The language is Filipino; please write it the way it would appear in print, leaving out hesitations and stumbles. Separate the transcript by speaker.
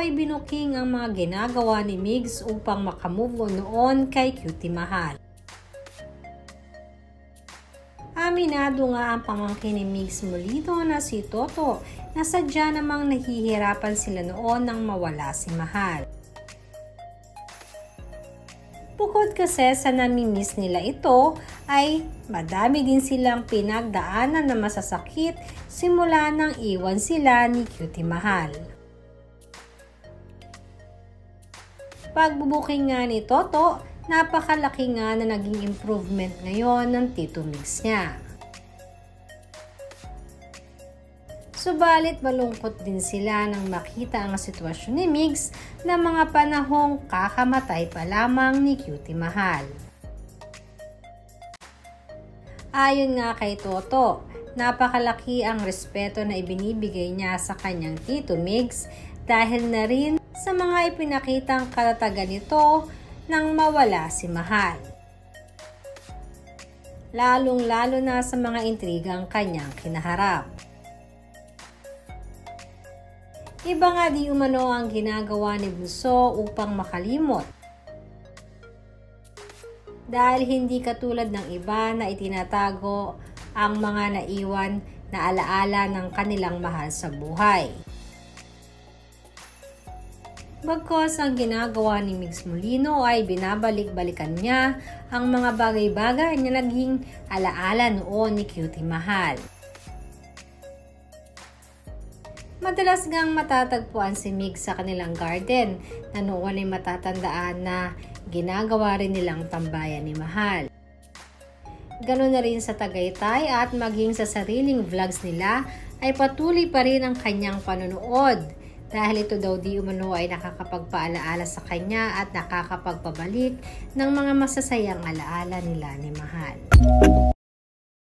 Speaker 1: ay binuking ang mga ginagawa ni Migs upang makamove on noon kay Cutie Mahal. Aminado nga ang pamangkin ni Migs Molino na si Toto na sadya namang nahihirapan sila noon nang mawala si Mahal. Bukod kasi sa namimiss nila ito, ay madami din silang pinagdaanan na masasakit simula nang iwan sila ni Cutie Mahal. Pagbubuking nga ni Toto, napakalaki nga na naging improvement ngayon ng Tito Migs niya. Subalit malungkot din sila nang makita ang sitwasyon ni Migs na mga panahong kakamatay pa lamang ni Cutie Mahal. Ayon nga kay Toto, napakalaki ang respeto na ibinibigay niya sa kanyang Tito Migs dahil na rin sa mga ipinakitang katatagan nito nang mawala si Mahal. Lalong-lalo na sa mga intrigang kanyang kinaharap. Iba nga di umano ang ginagawa ni Bunso upang makalimot. Dahil hindi katulad ng iba na itinatago ang mga naiwan na alaala ng kanilang mahal sa buhay. Bagkus ang ginagawa ni Migs Molino ay binabalik-balikan niya ang mga bagay-bagay na naging alaala noon ni Cutie Mahal. Madalas ngang matatagpuan si Migs sa kanilang garden na noon ay matatandaan na ginagawa rin nilang tambayan ni Mahal. Ganoon na rin sa Tagaytay at maging sa sariling vlogs nila ay patuloy pa rin ang kanyang panonood dahil ito daw di umano ay nakakapagpaalaala sa kanya at nakakapagpabalik ng mga masasayang alaala nila ni Mahal.